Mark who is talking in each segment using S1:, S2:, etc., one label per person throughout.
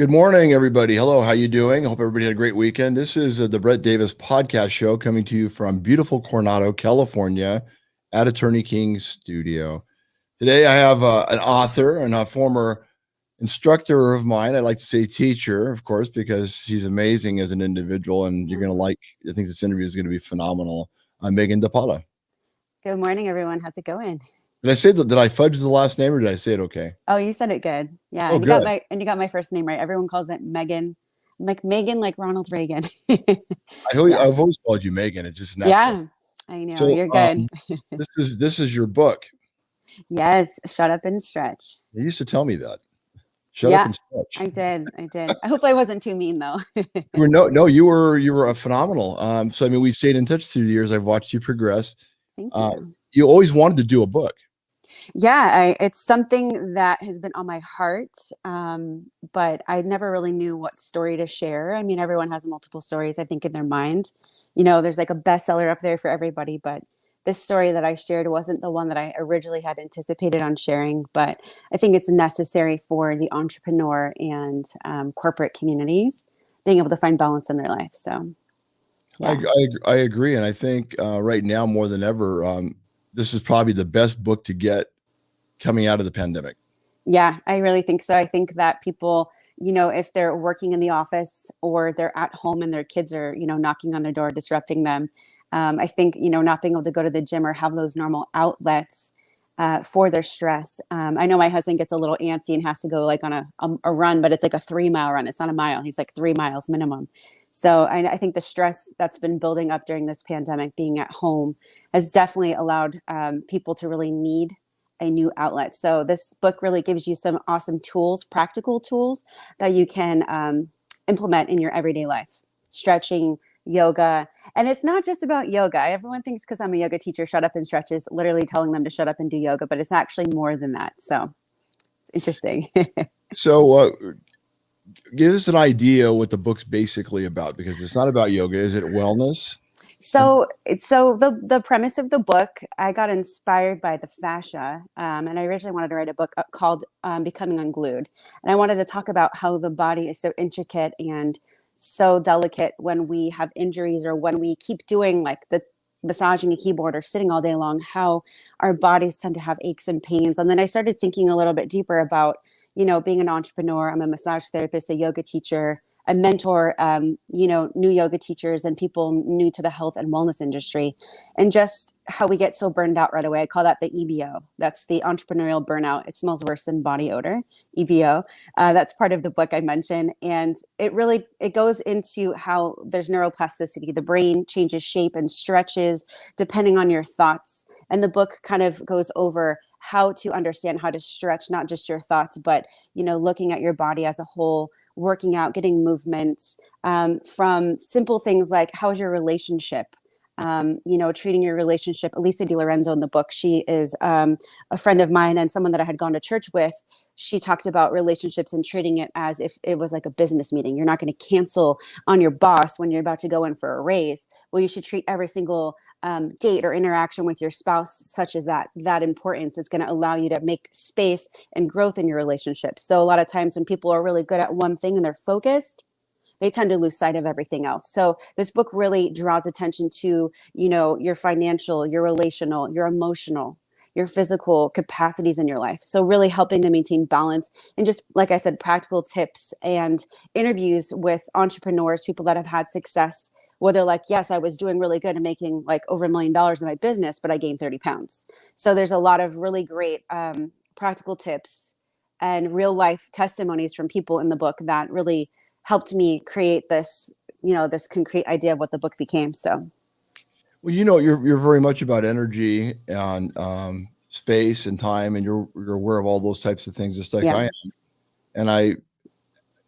S1: Good morning, everybody. Hello, how you doing? I hope everybody had a great weekend. This is the Brett Davis podcast show coming to you from beautiful Coronado, California, at Attorney King's studio. Today, I have an author and a former instructor of mine. I like to say teacher, of course, because he's amazing as an individual, and you're going to like. I think this interview is going to be phenomenal. I'm Meagan DePaulo.
S2: Good morning, everyone. How's it going?
S1: Did I say that? Did I fudge the last name, or did I say it okay?
S2: Oh, you said it good. Yeah,
S1: Oh,
S2: and
S1: good.
S2: you got my first name right. Everyone calls it Megan. I'm like Megan, like Ronald Reagan. Yeah,
S1: I've always called you Megan. It's just natural.
S2: yeah. I know
S1: So,
S2: you're good.
S1: this is your book.
S2: Yes, shut up and stretch.
S1: You used to tell me that. Shut up
S2: Yeah,
S1: and stretch.
S2: I did. I did. Hopefully, I wasn't too mean though.
S1: You were a phenomenal. So I mean, we stayed in touch through the years. I've watched you progress.
S2: Thank
S1: Uh,
S2: you.
S1: you always wanted to do a book.
S2: Yeah, it's something that has been on my heart, but I never really knew what story to share. I mean, everyone has multiple stories, I think, in their mind. There's like a bestseller up there for everybody, but this story that I shared wasn't the one that I originally had anticipated on sharing, but I think it's necessary for the entrepreneur and corporate communities being able to find balance in their life. So,
S1: I,
S2: yeah.
S1: I agree, and I think right now more than ever, this is probably the best book to get coming out of the pandemic.
S2: Yeah, I really think so. I think that people, if they're working in the office or they're at home and their kids are, knocking on their door, disrupting them, I think, not being able to go to the gym or have those normal outlets for their stress. I know my husband gets a little antsy and has to go like on a run, but it's like a 3 mile run. It's not a mile. He's like 3 miles minimum. So I think the stress that's been building up during this pandemic, being at home, has definitely allowed people to really need a new outlet. So this book really gives you some awesome tools, practical tools that you can implement in your everyday life. Stretching, yoga. And it's not just about yoga. Everyone thinks because I'm a yoga teacher, shut up and stretch is literally telling them to shut up and do yoga, but it's actually more than that. So it's interesting.
S1: So give us an idea what the book's basically about, because it's not about yoga. Is it wellness?
S2: So the premise of the book, I got inspired by the fascia, and I originally wanted to write a book called Becoming Unglued, and I wanted to talk about how the body is so intricate and so delicate when we have injuries or when we keep doing like the massaging a keyboard or sitting all day long, how our bodies tend to have aches and pains. And then I started thinking a little bit deeper about, being an entrepreneur. I'm a massage therapist, a yoga teacher, a mentor, new yoga teachers and people new to the health and wellness industry, and just how we get so burned out right away. I call that the EBO. That's the entrepreneurial burnout. It smells worse than body odor, EBO. That's part of the book I mentioned. And it goes into how there's neuroplasticity. The brain changes shape and stretches depending on your thoughts. And the book kind of goes over how to understand how to stretch, not just your thoughts, but, looking at your body as a whole, working out, getting movements, from simple things like how's your relationship, treating your relationship. Elisa DiLorenzo in the book, she is a friend of mine and someone that I had gone to church with. She talked about relationships and treating it as if it was like a business meeting. You're not going to cancel on your boss when you're about to go in for a raise. Well, you should treat every single date or interaction with your spouse such as that importance is going to allow you to make space and growth in your relationship. So a lot of times when people are really good at one thing and they're focused, they tend to lose sight of everything else. So this book really draws attention to, your financial, your relational, your emotional, your physical capacities in your life. So really helping to maintain balance, and just like I said, practical tips and interviews with entrepreneurs, people that have had success, where they're like, yes, I was doing really good and making like over $1 million in my business, but I gained 30 pounds. So there's a lot of really great practical tips and real life testimonies from people in the book that really helped me create this, this concrete idea of what the book became. So,
S1: Well, you're very much about energy and space and time, and you're aware of all those types of things, just like
S2: yeah.
S1: I am. And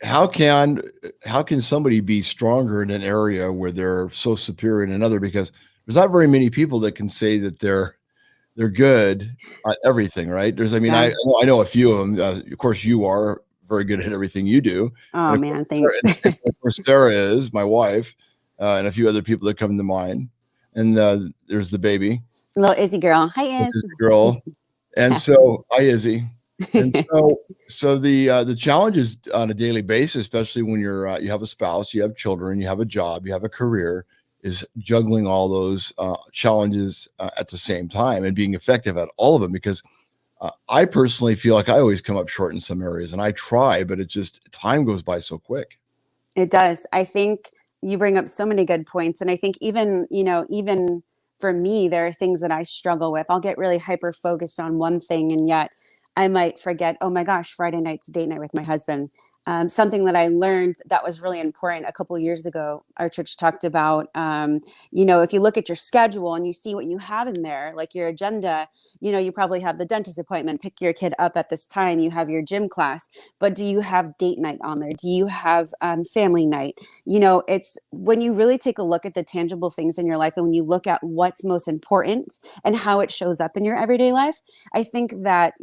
S1: how can somebody be stronger in an area where they're so superior in another? Because there's not very many people that can say that they're good at everything, right?
S2: Yeah.
S1: I know a few of them. Of course, you are very good at everything you do.
S2: Oh,
S1: And
S2: man. Thanks.
S1: of course, Sarah is my wife, and a few other people that come to mind. And there's the baby,
S2: Little Izzy girl. Hi,
S1: which
S2: Iz.
S1: is the girl. And
S2: Yeah.
S1: so, hi, Izzy. And so the challenges on a daily basis, especially when you have a spouse, you have children, you have a job, you have a career, is juggling all those challenges at the same time and being effective at all of them. Because I personally feel like I always come up short in some areas, and I try, but it just time goes by so quick.
S2: It does. I think you bring up so many good points. And I think even, even for me, there are things that I struggle with. I'll get really hyper focused on one thing, and yet I might forget, oh my gosh, Friday night's date night with my husband. Something that I learned that was really important a couple of years ago, our church talked about, if you look at your schedule and you see what you have in there, like your agenda, you probably have the dentist appointment, pick your kid up at this time, you have your gym class, but do you have date night on there? Do you have family night? It's when you really take a look at the tangible things in your life, and when you look at what's most important and how it shows up in your everyday life, I think that,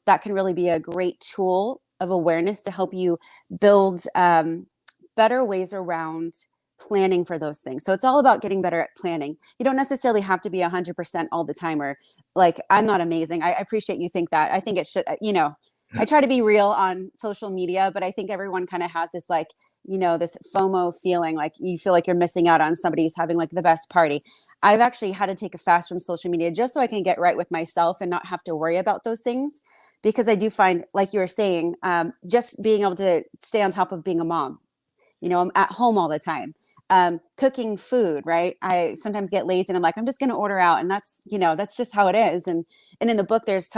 S2: that can really be a great tool of awareness to help you build better ways around planning for those things. So it's all about getting better at planning. You don't necessarily have to be 100% all the time, or like, I'm not amazing. I appreciate you think that. I think it should, I try to be real on social media, but I think everyone kind of has this like, this FOMO feeling, like you feel like you're missing out on somebody who's having like the best party. I've actually had to take a fast from social media just so I can get right with myself and not have to worry about those things. Because I do find, like you were saying, just being able to stay on top of being a mom. I'm at home all the time, cooking food, right? I sometimes get lazy and I'm like, I'm just going to order out. And that's just how it is. And in the book, there's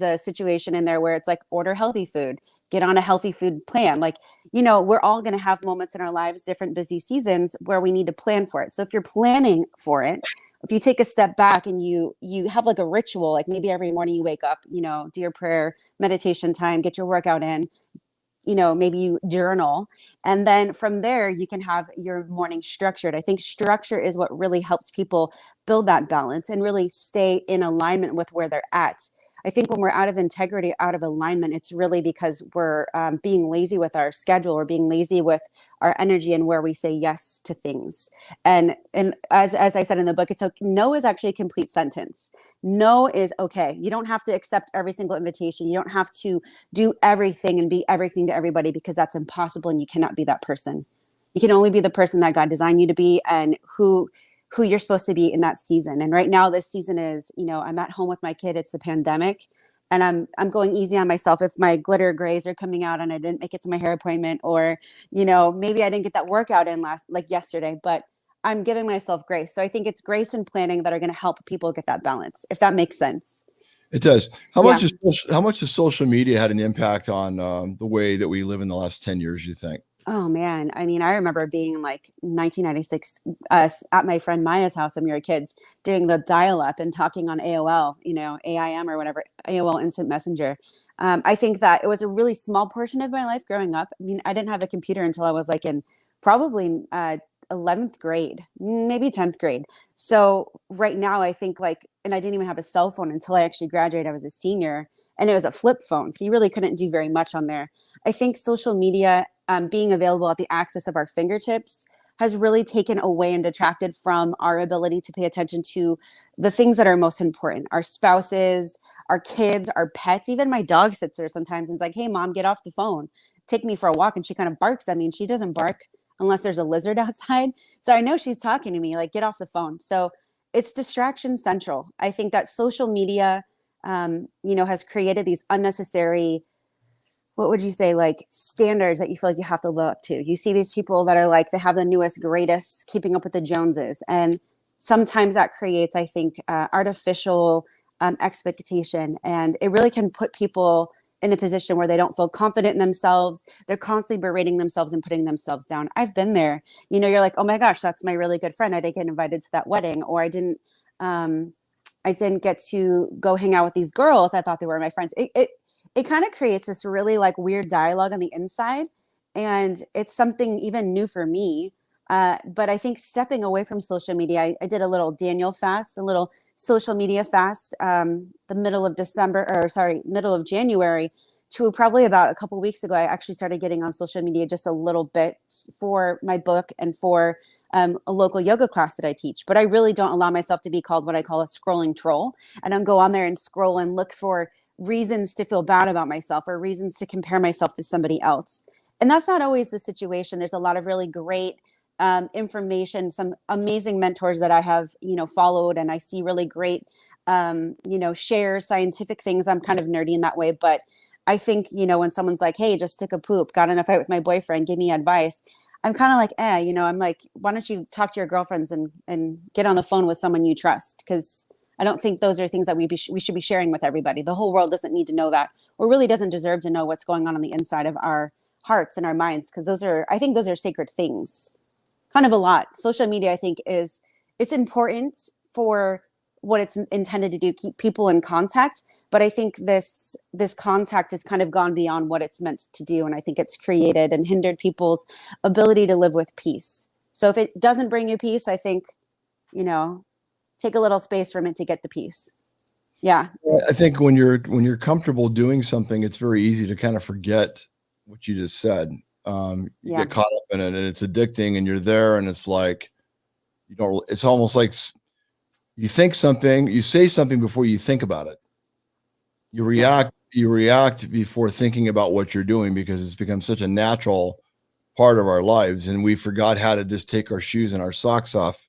S2: a situation in there where it's like, order healthy food, get on a healthy food plan. Like, we're all going to have moments in our lives, different busy seasons where we need to plan for it. So if you're planning for it, if you take a step back and you have like a ritual, like maybe every morning you wake up, do your prayer, meditation time, get your workout in, maybe you journal. And then from there, you can have your morning structured. I think structure is what really helps people build that balance and really stay in alignment with where they're at. I think when we're out of integrity, out of alignment, it's really because we're being lazy with our schedule, or being lazy with our energy and where we say yes to things. And as I said in the book, no is actually a complete sentence. No is okay. You don't have to accept every single invitation. You don't have to do everything and be everything to everybody, because that's impossible and you cannot be that person. You can only be the person that God designed you to be, and who you're supposed to be in that season. And right now, this season is, I'm at home with my kid. It's the pandemic, and I'm going easy on myself. If my glitter grays are coming out and I didn't make it to my hair appointment, or, maybe I didn't get that workout in yesterday, but I'm giving myself grace. So I think it's grace and planning that are going to help people get that balance, if that makes sense.
S1: It does.
S2: Yeah.
S1: How much has social media had an impact on the way that we live in the last 10 years, you think?
S2: Oh man. I mean, I remember being in like 1996 at my friend Maya's house when we were kids, doing the dial up and talking on AOL, AIM or whatever, AOL Instant Messenger. I think that it was a really small portion of my life growing up. I mean, I didn't have a computer until I was like in probably 11th grade, maybe 10th grade. So right now I think and I didn't even have a cell phone until I actually graduated. I was a senior, and it was a flip phone. So you really couldn't do very much on there. I think social media, being available at the access of our fingertips, has really taken away and detracted from our ability to pay attention to the things that are most important. Our spouses, our kids, our pets. Even my dog sits there sometimes and is like, hey mom, get off the phone, take me for a walk. And she kind of barks at me, and she doesn't bark unless there's a lizard outside. So I know she's talking to me, like, get off the phone. So it's distraction central. I think that social media, has created these unnecessary, what would you say, like standards that you feel like you have to live up to. You see these people that are like, they have the newest, greatest, keeping up with the Joneses. And sometimes that creates, I think, artificial expectation. And it really can put people in a position where they don't feel confident in themselves. They're constantly berating themselves and putting themselves down. I've been there. You're like, oh my gosh, that's my really good friend. I didn't get invited to that wedding, or I didn't get to go hang out with these girls. I thought they were my friends. It kind of creates this really like weird dialogue on the inside. And it's something even new for me. But I think stepping away from social media, I did a little Daniel fast, a little social media fast, the middle of January, to probably about a couple weeks ago, I actually started getting on social media just a little bit for my book and for a local yoga class that I teach. But I really don't allow myself to be called what I call a scrolling troll. I don't go on there and scroll and look for reasons to feel bad about myself or reasons to compare myself to somebody else. And that's not always the situation. There's a lot of really great information, some amazing mentors that I have, followed, and I see really great, share scientific things. I'm kind of nerdy in that way, but I think, when someone's like, hey, just took a poop, got in a fight with my boyfriend, give me advice. I'm kind of like, I'm like, why don't you talk to your girlfriends and get on the phone with someone you trust? Because I don't think those are things that we should be sharing with everybody. The whole world doesn't need to know that, or really doesn't deserve to know what's going on the inside of our hearts and our minds. Because I think those are sacred things. Kind of a lot. Social media, I think, it's important for what it's intended to do, keep people in contact. But I think this contact has kind of gone beyond what it's meant to do. And I think it's created and hindered people's ability to live with peace. So if it doesn't bring you peace, I think, take a little space from it to get the peace. Yeah.
S1: I think when you're comfortable doing something, it's very easy to kind of forget what you just said. You get caught up in it and it's addicting and you're there and it's like, it's almost like you think something, you say something before you think about it. You react before thinking about what you're doing because it's become such a natural part of our lives. And we forgot how to just take our shoes and our socks off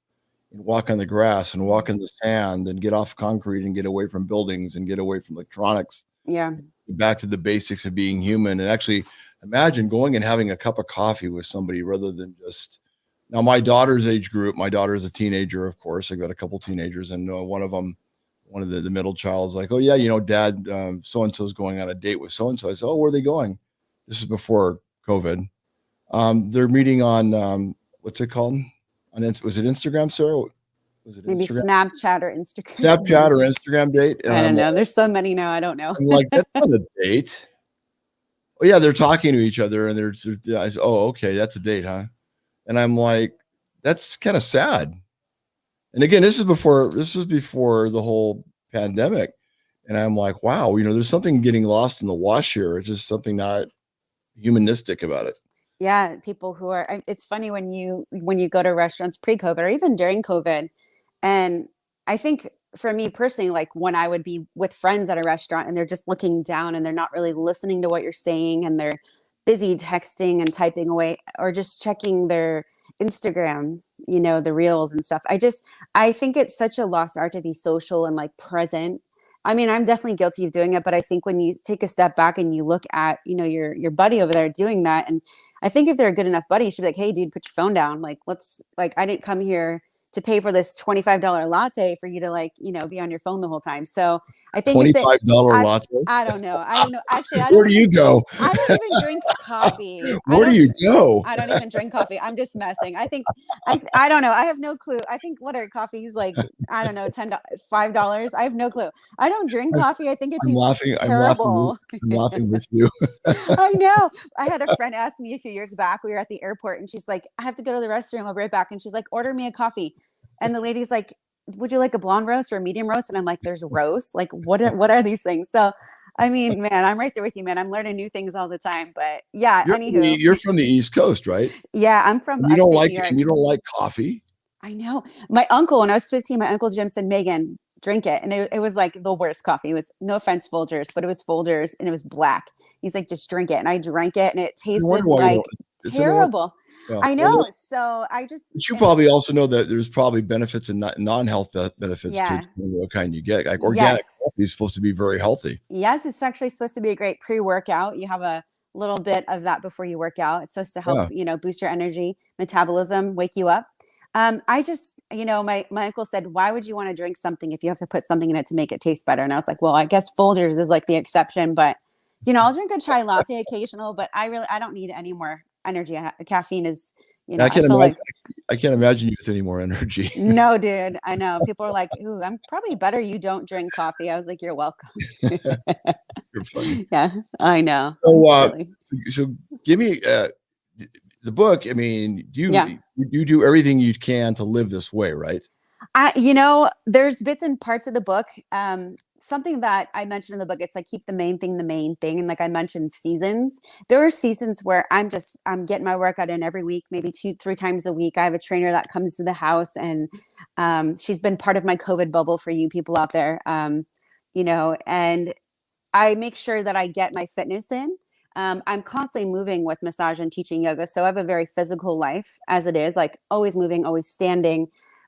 S1: and walk on the grass and walk in the sand and get off concrete and get away from buildings and get away from electronics.
S2: Yeah.
S1: Back to the basics of being human. And actually imagine going and having a cup of coffee with somebody rather than just, now my daughter's age group, my daughter is a teenager, of course. I've got a couple teenagers and one of the middle child is like, oh yeah, dad, so-and-so is going on a date with so-and-so. I said, oh, where are they going? This is before COVID. They're meeting on, what's it called? Was it Instagram, Sarah? Was it
S2: maybe
S1: Instagram?
S2: Snapchat or Instagram?
S1: Snapchat or Instagram date?
S2: And I don't know. There's so many now. I don't know.
S1: I'm like, that's not a date. Oh yeah, they're talking to each other, and I said, oh, okay, that's a date, huh? And I'm like, that's kind of sad. And again, this is before the whole pandemic, and I'm like, wow, there's something getting lost in the wash here. It's just something not humanistic about it.
S2: Yeah, people who are. It's funny when you go to restaurants pre-COVID or even during COVID, and I think for me personally, like when I would be with friends at a restaurant and they're just looking down and they're not really listening to what you're saying and they're busy texting and typing away or just checking their Instagram, the reels and stuff. I think it's such a lost art to be social and like present. I mean, I'm definitely guilty of doing it, but I think when you take a step back and you look at, your buddy over there doing that, and I think if they're a good enough buddy, you should be like, hey, dude, put your phone down. Like, I didn't come here to pay for this $25 latte for you to be on your phone the whole time. So I think
S1: $25 latte.
S2: I don't know. Actually,
S1: where do you go?
S2: I don't even drink coffee.
S1: Where do you go?
S2: I don't even drink coffee. I'm just messing. I think I don't know. I have no clue. I think what are coffees like? I don't know, $5. I have no clue. I don't drink coffee. I think it's terrible.
S1: I'm laughing with you.
S2: I know. I had a friend ask me a few years back. We were at the airport and she's like, I have to go to the restroom. I'll be right back. And she's like, order me a coffee. And the lady's like, would you like a blonde roast or a medium roast? And I'm like, there's roast. Like, what are these things? So, I mean, man, I'm right there with you, man. I'm learning new things all the time. But yeah,
S1: you're from the East Coast, right?
S2: Yeah, I'm from.
S1: You don't like coffee.
S2: I know. My uncle, when I was 15, my uncle Jim said, Meagan, drink it. And it was like the worst coffee. It was, no offense, Folgers, but it was Folgers and it was black. He's like, just drink it. And I drank it and it tasted like terrible. Yeah. I know. So
S1: But you probably also know that there's probably benefits and non-health benefits to what kind you get. Like organic coffee is supposed to be very healthy.
S2: Yes, it's actually supposed to be a great pre-workout. You have a little bit of that before you work out. It's supposed to help, boost your energy, metabolism, wake you up. I just, my uncle said, why would you want to drink something if you have to put something in it to make it taste better? And I was like, well, I guess Folgers is like the exception, but I'll drink a chai latte occasional, but I don't need any more energy. Caffeine is,
S1: I can't imagine you with any more energy.
S2: No, dude. I know. People are like, ooh, I'm probably better you don't drink coffee. I was like, you're welcome.
S1: You're funny.
S2: Yeah, I know.
S1: So give me the book. I mean, you do everything you can to live this way, right?
S2: There's bits and parts of the book. something that I mentioned in the book, it's like keep the main thing the main thing. And like I mentioned, seasons. There are seasons where I'm getting my workout in every week, maybe 2-3 times a week. I have a trainer that comes to the house, and she's been part of my COVID bubble for you people out there. And I make sure that I get my fitness in. I'm constantly moving with massage and teaching yoga. So I have a very physical life as it is, like always moving, always standing.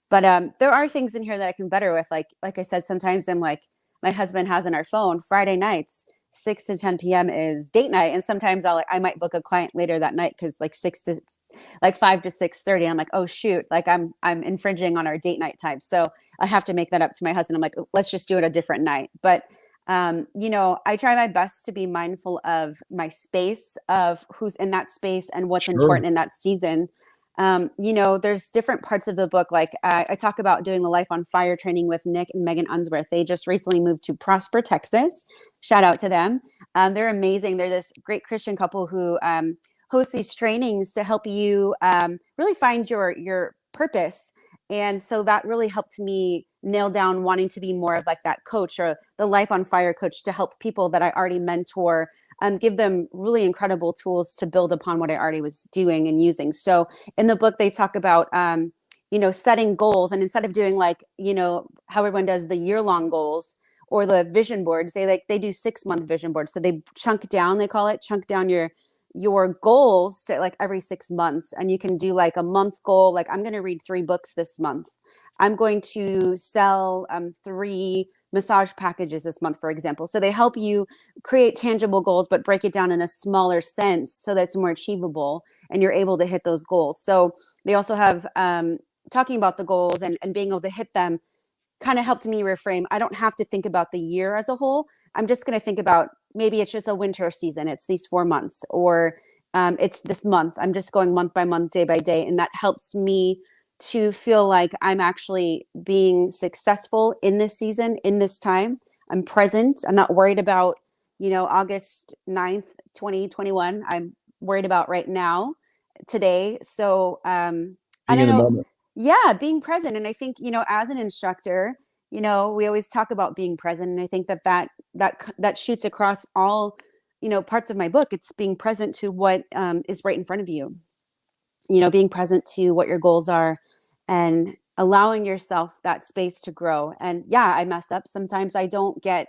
S2: But there are things in here that I can better with. Like I said, sometimes I'm like, my husband has on our phone Friday nights, 6 to 10 p.m. is date night. And sometimes I might book a client later that night because like 5 to 6:30. I'm like, oh shoot, like I'm infringing on our date night time. So I have to make that up to my husband. I'm like, let's just do it a different night. But I try my best to be mindful of my space, of who's in that space and what's
S1: Sure.
S2: important in that season. There's different parts of the book. Like I talk about doing the Life on Fire training with Nick and Meagan Unsworth. They just recently moved to Prosper, Texas. Shout out to them. They're amazing. They're this great Christian couple who host these trainings to help you really find your purpose. And so that really helped me nail down wanting to be more of like that coach or the Life on Fire coach to help people that I already mentor, give them really incredible tools to build upon what I already was doing and using. So in the book, they talk about, setting goals. And instead of doing like, how everyone does the year-long goals or the vision boards, they do 6-month vision boards. So they chunk down your goals to like every 6 months. And you can do like a month goal. Like I'm going to read 3 books this month. I'm going to sell 3 massage packages this month, for example. So they help you create tangible goals, but break it down in a smaller sense so that it's more achievable and you're able to hit those goals. So they also have talking about the goals and being able to hit them kind of helped me reframe. I don't have to think about the year as a whole. I'm just going to think about maybe it's just a winter season. It's these 4 months, or it's this month. I'm just going month by month, day by day. And that helps me to feel like I'm actually being successful in this season, in this time. I'm present. I'm not worried about, August 9th, 2021. I'm worried about right now, today. So, and
S1: Being
S2: I
S1: in the
S2: know,
S1: moment.
S2: yeah, being present. And I think, as an instructor, we always talk about being present. And I think that shoots across all, parts of my book. It's being present to what is right in front of you, being present to what your goals are and allowing yourself that space to grow. And yeah, I mess up. Sometimes I don't get,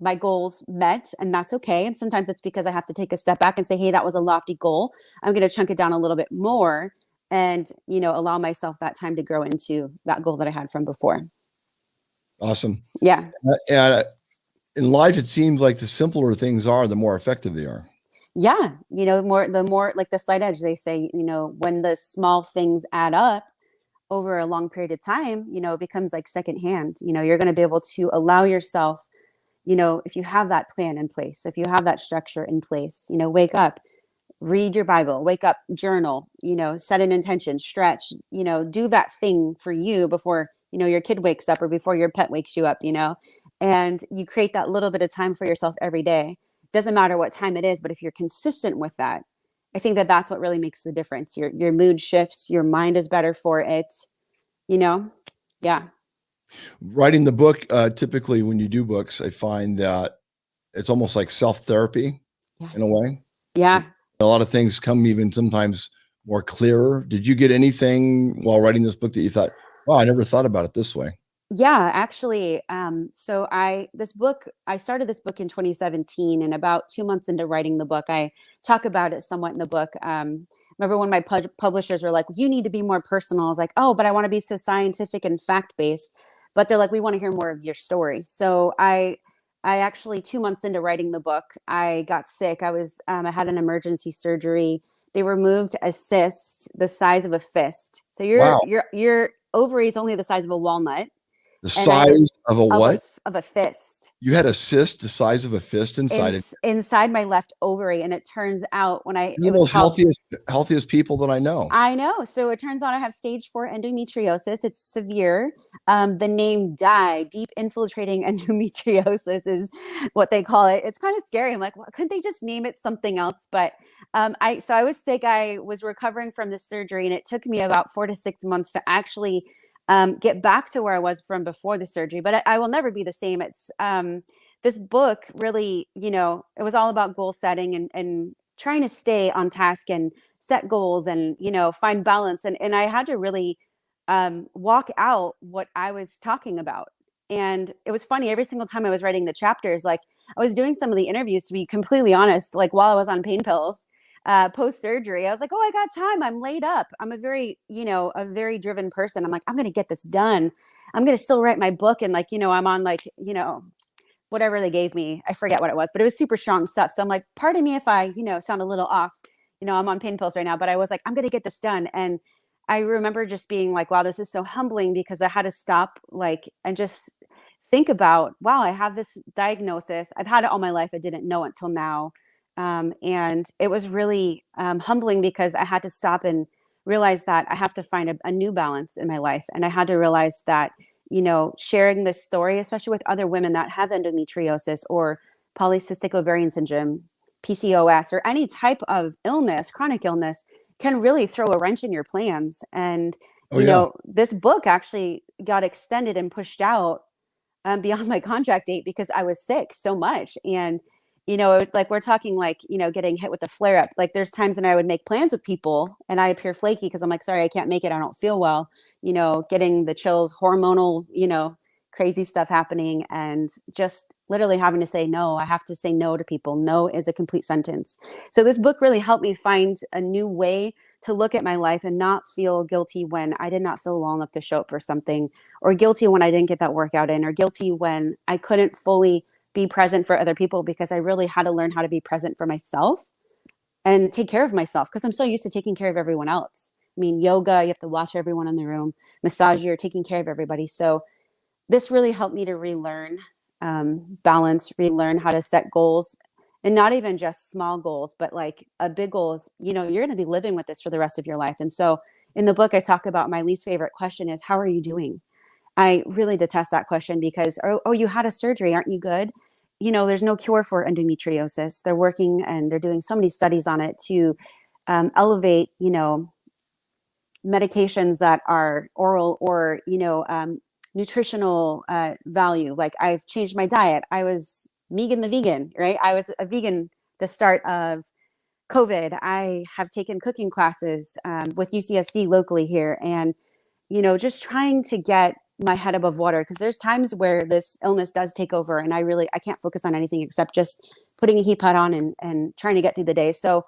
S2: my goals met, and that's okay. And sometimes it's because I have to take a step back and say, hey, that was a lofty goal. I'm going to chunk it down a little bit more and, allow myself that time to grow into that goal that I had from before.
S1: Awesome.
S2: Yeah.
S1: And in life, it seems like the simpler things are, the more effective they are.
S2: Yeah. The more like the slight edge, they say, when the small things add up over a long period of time, it becomes like secondhand. You're going to be able to allow yourself, if you have that plan in place, if you have that structure in place, wake up, read your Bible, wake up, journal, set an intention, stretch, do that thing for you before, your kid wakes up or before your pet wakes you up, and you create that little bit of time for yourself every day. Doesn't matter what time it is, but if you're consistent with that, I think that that's what really makes the difference. Your mood shifts, your mind is better for it, yeah.
S1: Writing the book, typically when you do books, I find that it's almost like self-therapy in a
S2: Yes.
S1: way.
S2: Yeah.
S1: A lot of things come even sometimes more clearer. Did you get anything while writing this book that you thought, wow, I never thought about it this way?
S2: Yeah, actually, so I started this book in 2017, and about 2 months into writing the book, I talk about it somewhat in the book. Remember when my publishers were like, "You need to be more personal." I was like, "Oh, but I want to be so scientific and fact based." But they're like, "We want to hear more of your story." So I actually 2 months into writing the book, I got sick. I had an emergency surgery. They removed a cyst the size of a fist. So
S1: Wow.
S2: your ovary is only the size of a walnut,
S1: The
S2: and I had
S1: size of a what?
S2: of a fist
S1: You had a cyst the size of a fist inside it.
S2: inside my left ovary. And it turns out
S1: You're
S2: it
S1: the
S2: was
S1: most
S2: called,
S1: healthiest people that I know.
S2: I know. So it turns out I have stage 4 endometriosis. It's severe. The name deep infiltrating endometriosis is what they call it. It's kind of scary. I'm like, well, couldn't they just name it something else? But I was sick. I was recovering from the surgery, and it took me about 4 to 6 months to actually get back to where I was from before the surgery. But I will never be the same. It's this book really, it was all about goal setting and trying to stay on task and set goals and, find balance. And I had to really walk out what I was talking about. And it was funny, every single time I was writing the chapters, like I was doing some of the interviews, to be completely honest, like while I was on pain pills, post surgery. I was like, oh, I got time. I'm laid up. I'm a very, a very driven person. I'm like, I'm going to get this done. I'm going to still write my book. And like, I'm on like, whatever they gave me. I forget what it was, but it was super strong stuff. So I'm like, pardon me if I, sound a little off. I'm on pain pills right now, but I was like, I'm going to get this done. And I remember just being like, wow, this is so humbling, because I had to stop like and just think about, wow, I have this diagnosis. I've had it all my life. I didn't know it till now. And it was really humbling, because I had to stop and realize that I have to find a new balance in my life. And I had to realize that, sharing this story, especially with other women that have endometriosis or polycystic ovarian syndrome, PCOS, or any type of illness, chronic illness, can really throw a wrench in your plans. And,
S1: Oh yeah.
S2: this book actually got extended and pushed out beyond my contract date, because I was sick so much. And, like we're talking like, getting hit with a flare up. Like there's times when I would make plans with people and I appear flaky because I'm like, sorry, I can't make it. I don't feel well, getting the chills, hormonal, crazy stuff happening, and just literally having to say no. I have to say no to people. No is a complete sentence. So this book really helped me find a new way to look at my life and not feel guilty when I did not feel well enough to show up for something, or guilty when I didn't get that workout in, or guilty when I couldn't fully be present for other people, because I really had to learn how to be present for myself and take care of myself, because I'm so used to taking care of everyone else. I mean, yoga, you have to watch everyone in the room. Massage, you're taking care of everybody. So this really helped me to relearn balance, relearn how to set goals, and not even just small goals, but like a big goal is, you're going to be living with this for the rest of your life. And so in the book, I talk about my least favorite question is, how are you doing? I really detest that question, because, oh, you had a surgery. Aren't you good? There's no cure for endometriosis. They're working and they're doing so many studies on it to elevate, medications that are oral or, nutritional value. Like I've changed my diet. I was Meagan the vegan, right? I was a vegan the start of COVID. I have taken cooking classes with UCSD locally here, and just trying to get my head above water, because there's times where this illness does take over and I can't focus on anything except just putting a heat pad on and trying to get through the day. So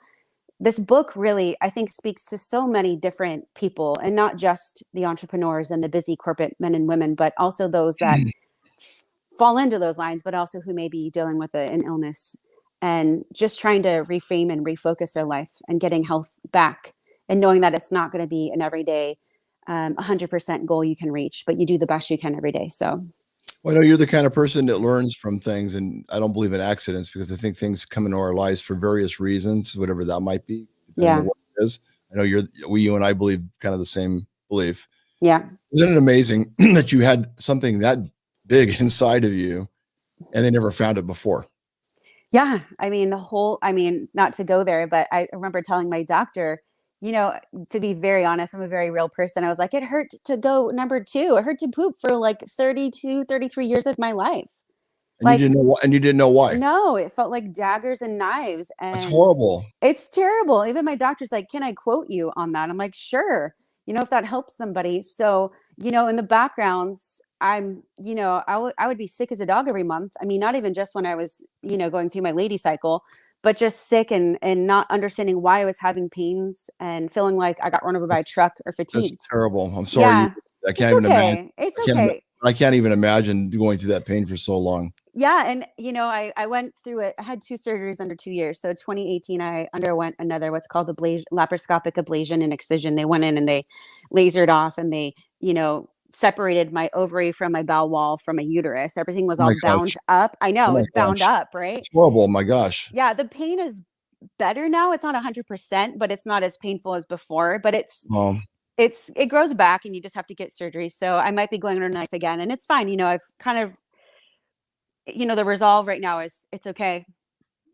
S2: this book really, I think, speaks to so many different people, and not just the entrepreneurs and the busy corporate men and women, but also those that fall into those lines, but also who may be dealing with an illness and just trying to reframe and refocus their life and getting health back, and knowing that it's not going to be an everyday 100% goal you can reach, but you do the best you can every day. So,
S1: Well, I know you're the kind of person that learns from things, and I don't believe in accidents, because I think things come into our lives for various reasons, whatever that might be, depending
S2: yeah,
S1: on what it is. I know you and I believe kind of the same belief.
S2: yeah,
S1: Isn't it amazing that you had something that big inside of you and they never found it before?
S2: yeah. I mean, not to go there, but I remember telling my doctor, to be very honest, I'm a very real person. I was like, it hurt to go number two. It hurt to poop for like 32, 33 years of my life.
S1: And you
S2: Like,
S1: didn't know why, and you didn't know why.
S2: no, it felt like daggers and knives,
S1: That's
S2: and
S1: horrible.
S2: it's terrible. Even my doctor's like, can I quote you on that? I'm like, sure. If that helps somebody. So, in the backgrounds, I would be sick as a dog every month. I mean, not even just when I was, going through my lady cycle, but just sick and not understanding why I was having pains and feeling like I got run over by a truck or
S1: That's
S2: fatigued.
S1: terrible. I'm sorry.
S2: Yeah,
S1: I
S2: it's
S1: can't even imagine.
S2: okay. It's
S1: I can't,
S2: okay.
S1: I can't even imagine going through that pain for so long.
S2: Yeah, and I went through it. I had two surgeries under 2 years. So 2018, I underwent another what's called laparoscopic ablation and excision. They went in and they lasered off, and they separated my ovary from my bowel wall from my uterus. Everything was
S1: Oh my
S2: all
S1: gosh.
S2: bound up. I know,
S1: Oh
S2: it
S1: my
S2: was bound
S1: gosh.
S2: up, right?
S1: It's horrible. Oh my gosh.
S2: Yeah, the pain is better now. It's not 100%, but it's not as painful as before. But
S1: Um,
S2: it grows back, and you just have to get surgery. So I might be going under a knife again, and it's fine. I've kind of the resolve right now is it's okay.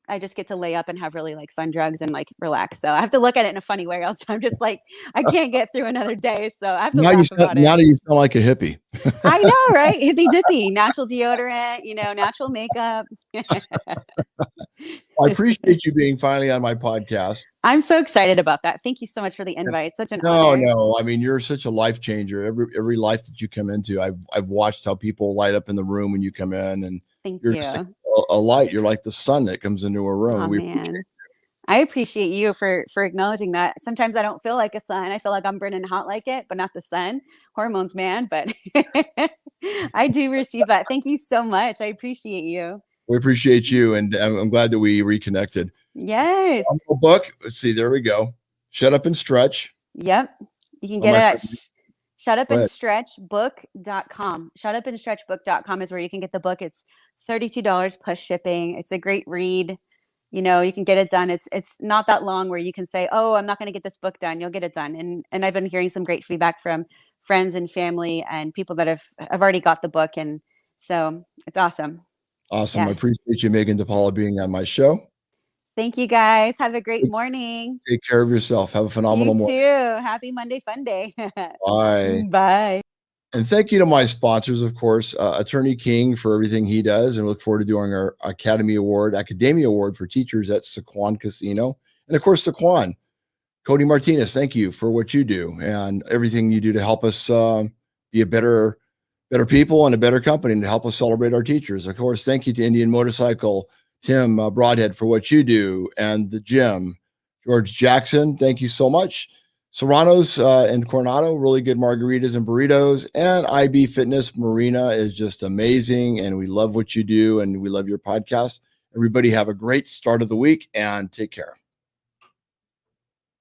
S2: I just get to lay up and have really like fun drugs and like relax. So I have to look at it in a funny way, else I'm just like, I can't get through another day. So I have to laugh about it.
S1: Now you sound like a hippie.
S2: I know, right? Hippy dippy, natural deodorant, natural makeup.
S1: I appreciate you being finally on my podcast.
S2: I'm so excited about that. Thank you so much for the invite. It's such an honor.
S1: No. I mean, you're such a life changer. Every life that you come into, I've watched how people light up in the room when you come in, and
S2: Thank
S1: you're
S2: you.
S1: just a light. You're like the sun that comes into a room.
S2: Oh, man. I appreciate you for acknowledging that. Sometimes I don't feel like a sun. I feel like I'm burning hot like it, but not the sun. Hormones, man. But I do receive that. Thank you so much. I appreciate you.
S1: We appreciate you, and I'm glad that we reconnected.
S2: Yes.
S1: Book. Let's see. There we go. Shut Up and Stretch.
S2: Yep. You can get it at shutupandstretchbook.com. Shutupandstretchbook.com is where you can get the book. It's $32 plus shipping. It's a great read. You can get it done. It's not that long where you can say, oh, I'm not going to get this book done. You'll get it done. And I've been hearing some great feedback from friends and family and people that have already got the book. And so it's awesome.
S1: Awesome. Yeah. I appreciate you, Meagan DePaulo, being on my show.
S2: Thank you, guys. Have a great morning.
S1: Take care of yourself. Have a phenomenal morning.
S2: You too. Happy Monday Fun Day.
S1: Bye.
S2: Bye.
S1: And thank you to my sponsors, of course, Attorney King for everything he does. And we look forward to doing our Academia Award for teachers at Sequan Casino. And of course, Sequan, Cody Martinez, thank you for what you do and everything you do to help us be a better people and a better company, and to help us celebrate our teachers. Of course, thank you to Indian Motorcycle, Tim Broadhead, for what you do, and the gym. George Jackson, thank you so much. Serrano's and Coronado, really good margaritas and burritos. And IB Fitness Marina is just amazing, and we love what you do, and we love your podcast. Everybody have a great start of the week, and take care.